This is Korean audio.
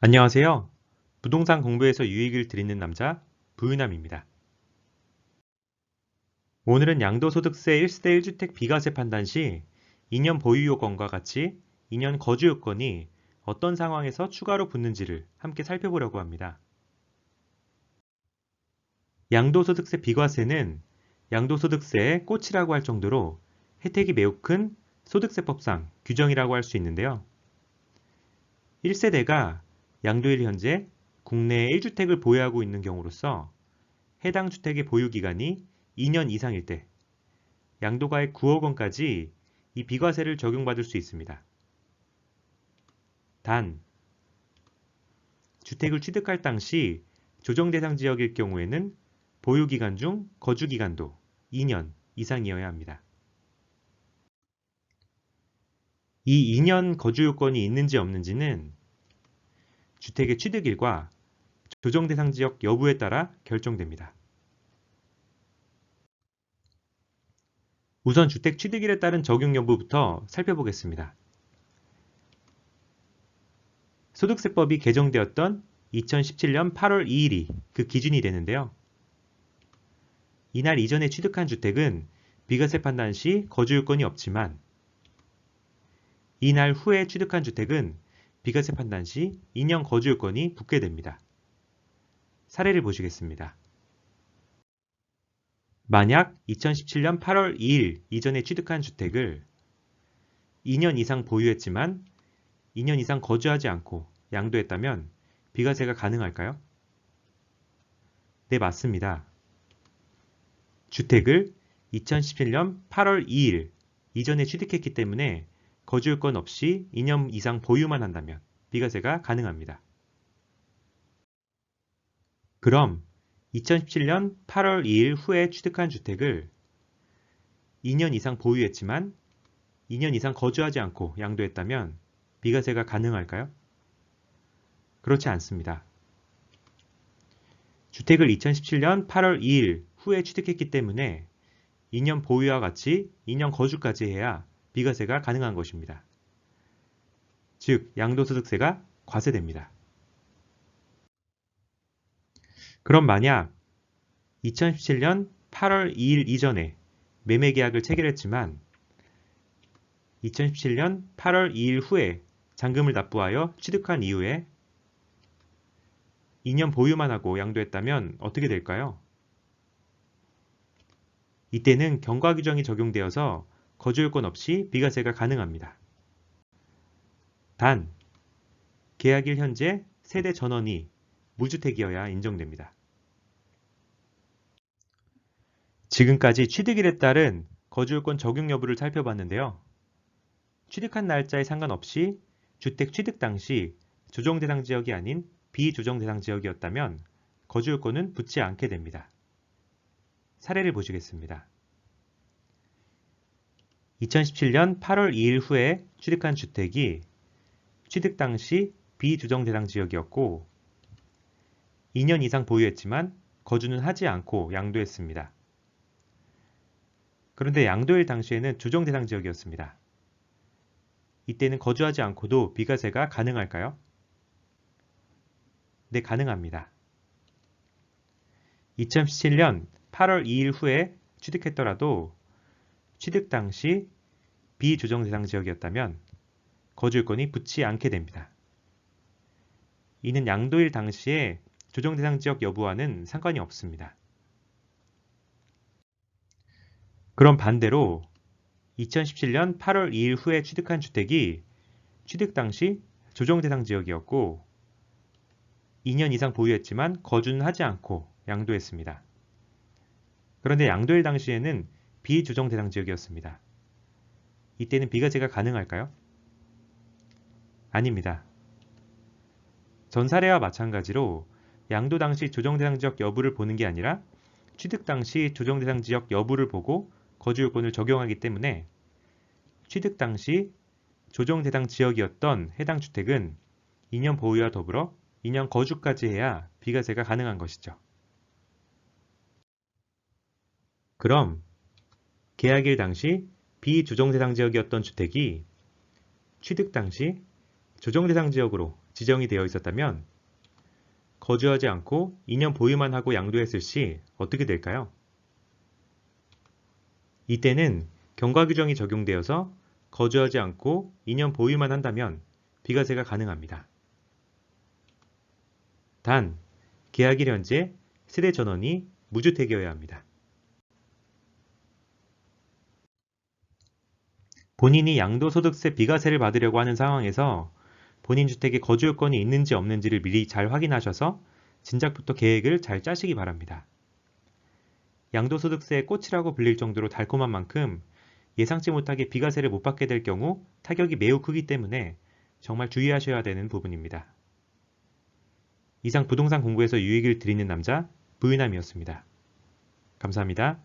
안녕하세요. 부동산 공부에서 유익을 드리는 남자 부유남입니다. 오늘은 양도소득세 1세대 1주택 비과세 판단 시 2년 보유 요건과 같이 2년 거주 요건이 어떤 상황에서 추가로 붙는지를 함께 살펴보려고 합니다. 양도소득세 비과세는 양도소득세의 꽃이라고 할 정도로 혜택이 매우 큰 소득세법상 규정이라고 할 수 있는데요. 1세대가 양도일 현재 국내에 1주택을 보유하고 있는 경우로서 해당 주택의 보유기간이 2년 이상일 때 양도가액 9억 원까지 이 비과세를 적용받을 수 있습니다. 단, 주택을 취득할 당시 조정대상 지역일 경우에는 보유기간 중 거주기간도 2년 이상이어야 합니다. 이 2년 거주 요건이 있는지 없는지는 주택의 취득일과 조정대상 지역 여부에 따라 결정됩니다. 우선 주택 취득일에 따른 적용 여부부터 살펴보겠습니다. 소득세법이 개정되었던 2017년 8월 2일이 그 기준이 되는데요. 이날 이전에 취득한 주택은 비과세 판단 시 거주 요건이 없지만 이날 후에 취득한 주택은 비과세 판단 시 2년 거주 요건이 붙게 됩니다. 사례를 보시겠습니다. 만약 2017년 8월 2일 이전에 취득한 주택을 2년 이상 보유했지만 2년 이상 거주하지 않고 양도했다면 비과세가 가능할까요? 네, 맞습니다. 주택을 2017년 8월 2일 이전에 취득했기 때문에 거주요건 없이 2년 이상 보유만 한다면 비과세가 가능합니다. 그럼 2017년 8월 2일 후에 취득한 주택을 2년 이상 보유했지만 2년 이상 거주하지 않고 양도했다면 비과세가 가능할까요? 그렇지 않습니다. 주택을 2017년 8월 2일 후에 취득했기 때문에 2년 보유와 같이 2년 거주까지 해야 비과세가 가능한 것입니다. 즉, 양도소득세가 과세됩니다. 그럼 만약 2017년 8월 2일 이전에 매매계약을 체결했지만 2017년 8월 2일 후에 잔금을 납부하여 취득한 이후에 2년 보유만 하고 양도했다면 어떻게 될까요? 이때는 경과 규정이 적용되어서 거주요건 없이 비과세가 가능합니다. 단, 계약일 현재 세대 전원이 무주택이어야 인정됩니다. 지금까지 취득일에 따른 거주요건 적용 여부를 살펴봤는데요. 취득한 날짜에 상관없이 주택 취득 당시 조정대상 지역이 아닌 비조정대상 지역이었다면 거주요건은 붙지 않게 됩니다. 사례를 보시겠습니다. 2017년 8월 2일 후에 취득한 주택이 취득 당시 비조정대상 지역이었고 2년 이상 보유했지만 거주는 하지 않고 양도했습니다. 그런데 양도일 당시에는 조정대상 지역이었습니다. 이때는 거주하지 않고도 비과세가 가능할까요? 네, 가능합니다. 2017년 8월 2일 후에 취득했더라도 취득 당시 비조정대상 지역이었다면 거주요건이 붙지 않게 됩니다. 이는 양도일 당시에 조정대상 지역 여부와는 상관이 없습니다. 그럼 반대로 2017년 8월 2일 후에 취득한 주택이 취득 당시 조정대상 지역이었고 2년 이상 보유했지만 거주는 하지 않고 양도했습니다. 그런데 양도일 당시에는 비조정대상 지역이었습니다. 이때는 비과세가 가능할까요? 아닙니다. 전 사례와 마찬가지로 양도 당시 조정대상 지역 여부를 보는 게 아니라 취득 당시 조정대상 지역 여부를 보고 거주요건을 적용하기 때문에 취득 당시 조정대상 지역이었던 해당 주택은 2년 보유와 더불어 2년 거주까지 해야 비과세가 가능한 것이죠. 그럼 계약일 당시 비조정대상 지역이었던 주택이 취득 당시 조정대상 지역으로 지정이 되어 있었다면 거주하지 않고 2년 보유만 하고 양도했을 시 어떻게 될까요? 이때는 경과 규정이 적용되어서 거주하지 않고 2년 보유만 한다면 비과세가 가능합니다. 단, 계약일 현재 세대 전원이 무주택이어야 합니다. 본인이 양도소득세 비과세를 받으려고 하는 상황에서 본인 주택에 거주 요건이 있는지 없는지를 미리 잘 확인하셔서 진작부터 계획을 잘 짜시기 바랍니다. 양도소득세의 꽃이라고 불릴 정도로 달콤한 만큼 예상치 못하게 비과세를 못 받게 될 경우 타격이 매우 크기 때문에 정말 주의하셔야 되는 부분입니다. 이상 부동산 공부에서 유익을 드리는 남자 부유남이었습니다. 감사합니다.